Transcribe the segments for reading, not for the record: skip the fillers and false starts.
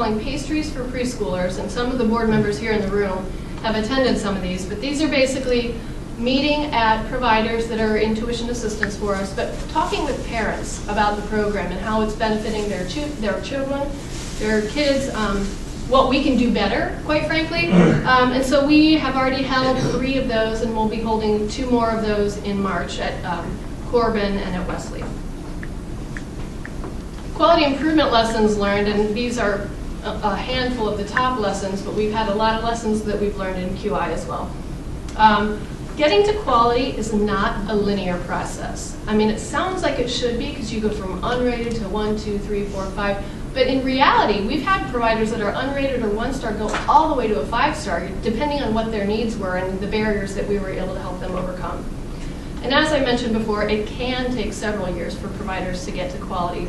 selling pastries for preschoolers, and some of the board members here in the room have attended some of these, but these are basically meeting at providers that are in tuition assistance for us, but talking with parents about the program and how it's benefiting their children, their kids, what we can do better, quite frankly. And so we have already held 3 of those, and we'll be holding 2 more of those in March at Corbin and at Wesley. Quality improvement lessons learned, and these are a handful of the top lessons, but we've had a lot of lessons that we've learned in QI as well. Getting to quality is not a linear process. I mean, it sounds like it should be because you go from unrated to 1, 2, 3, 4, 5. But in reality, we've had providers that are unrated or 1-star go all the way to a 5-star, depending on what their needs were and the barriers that we were able to help them overcome. And as I mentioned before, it can take several years for providers to get to quality.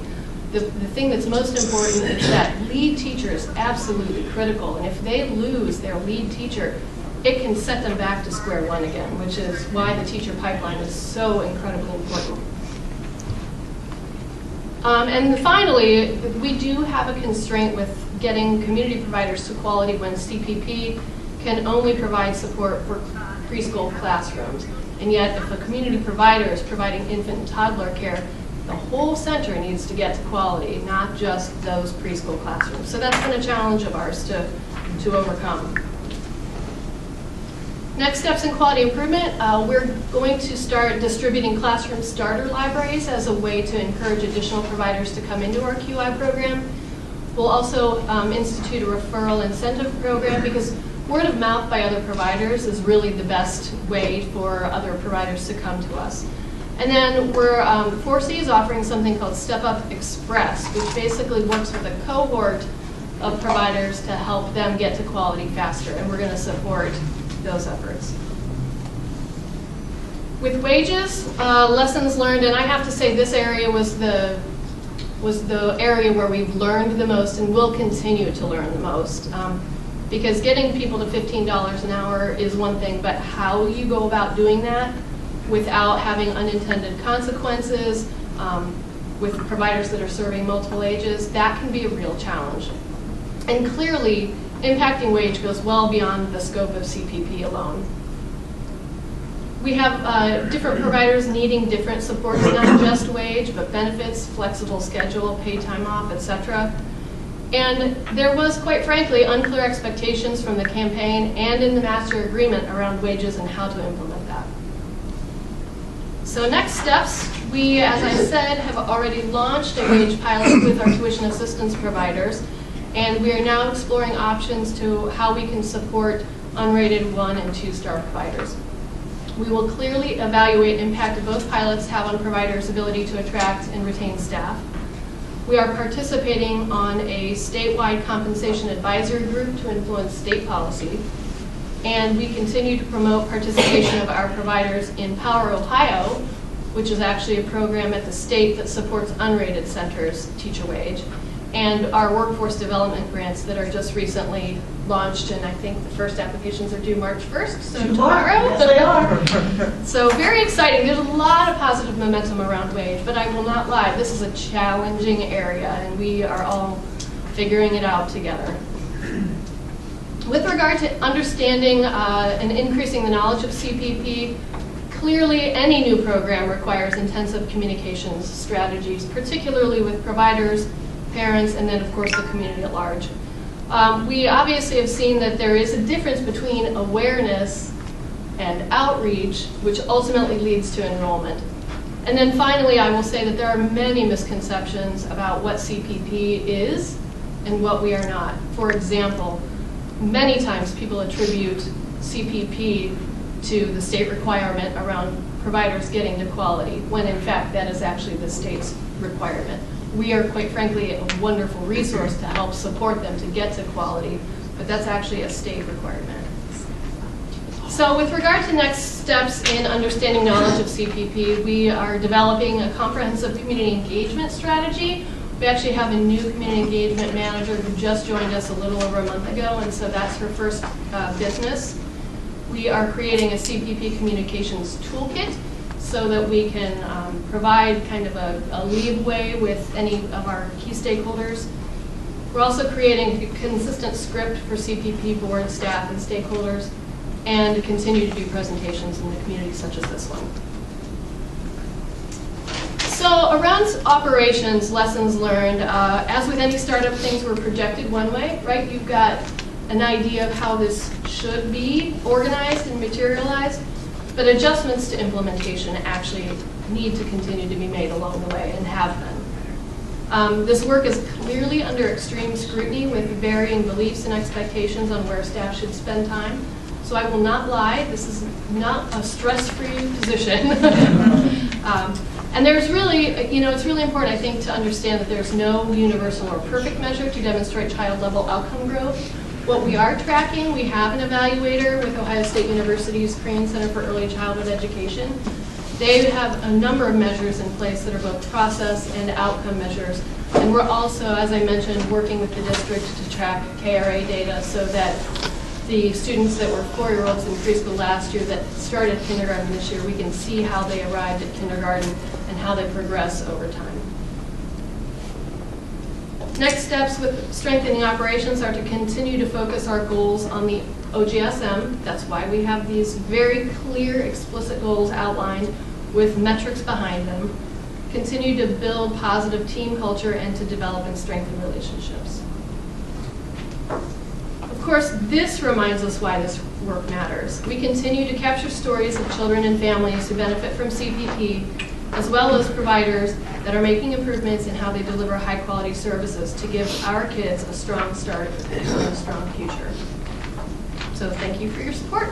The thing that's most important is that lead teacher is absolutely critical. And if they lose their lead teacher, it can set them back to square one again, which is why the teacher pipeline is so incredibly important. And finally, we do have a constraint with getting community providers to quality when CPP can only provide support for preschool classrooms. And yet, if a community provider is providing infant and toddler care, the whole center needs to get to quality, not just those preschool classrooms. So that's been a challenge of ours to overcome. Next steps in quality improvement, we're going to start distributing classroom starter libraries as a way to encourage additional providers to come into our QI program. We'll also institute a referral incentive program because word of mouth by other providers is really the best way for other providers to come to us. And then we're, 4C is offering something called Step Up Express, which basically works with a cohort of providers to help them get to quality faster, and we're going to support those efforts. With wages, lessons learned, and I have to say this area was the area where we've learned the most and will continue to learn the most. Because getting people to $15 an hour is one thing, but how you go about doing that without having unintended consequences, with providers that are serving multiple ages, that can be a real challenge. And clearly, impacting wage goes well beyond the scope of CPP alone. We have different providers needing different supports, not just wage, but benefits, flexible schedule, paid time off, etc. And there was, quite frankly, unclear expectations from the campaign and in the master agreement around wages and how to implement that. So next steps, we, as I said, have already launched a wage pilot with our tuition assistance providers. And we are now exploring options to how we can support unrated 1- and 2-star providers. We will clearly evaluate impact of both pilots have on providers' ability to attract and retain staff. We are participating on a statewide compensation advisory group to influence state policy. And we continue to promote participation of our providers in Power Ohio, which is actually a program at the state that supports unrated centers' teacher wage, and our workforce development grants that are just recently launched, and I think the first applications are due March 1st, so tomorrow. Yes, they are. So very exciting. There's a lot of positive momentum around wage, but I will not lie, this is a challenging area, and we are all figuring it out together. With regard to understanding and increasing the knowledge of CPP, clearly any new program requires intensive communications strategies, particularly with providers, parents, and then of course the community at large. We obviously have seen that there is a difference between awareness and outreach, which ultimately leads to enrollment. And then finally, I will say that there are many misconceptions about what CPP is and what we are not. For example, many times people attribute CPP to the state requirement around providers getting to quality, when in fact that is actually the state's requirement. We are, quite frankly, a wonderful resource to help support them to get to quality, but that's actually a state requirement. So with regard to next steps in understanding knowledge of CPP, we are developing a comprehensive community engagement strategy. We actually have a new community engagement manager who just joined us a little over a month ago, and so that's her first business. We are creating a CPP communications toolkit so that we can provide kind of a leadway with any of our key stakeholders. We're also creating a consistent script for CPP board, staff, and stakeholders, and continue to do presentations in the community such as this one. So around operations, lessons learned, as with any startup, things were projected one way, right? You've got an idea of how this should be organized and materialized, but adjustments to implementation actually need to continue to be made along the way and have been. This work is clearly under extreme scrutiny with varying beliefs and expectations on where staff should spend time. So I will not lie, this is not a stress-free position. And there's really, it's really important, I think, to understand that there's no universal or perfect measure to demonstrate child-level outcome growth. What we are tracking, we have an evaluator with Ohio State University's Crane Center for Early Childhood Education. They have a number of measures in place that are both process and outcome measures. And we're also, as I mentioned, working with the district to track KRA data so that the students that were 4-year-olds in preschool last year that started kindergarten this year, we can see how they arrived at kindergarten and how they progress over time. Next steps with strengthening operations are to continue to focus our goals on the OGSM. That's why we have these very clear, explicit goals outlined with metrics behind them. Continue to build positive team culture and to develop and strengthen relationships. Of course, this reminds us why this work matters. We continue to capture stories of children and families who benefit from CPP, as well as providers that are making improvements in how they deliver high-quality services to give our kids a strong start and a strong future. So thank you for your support.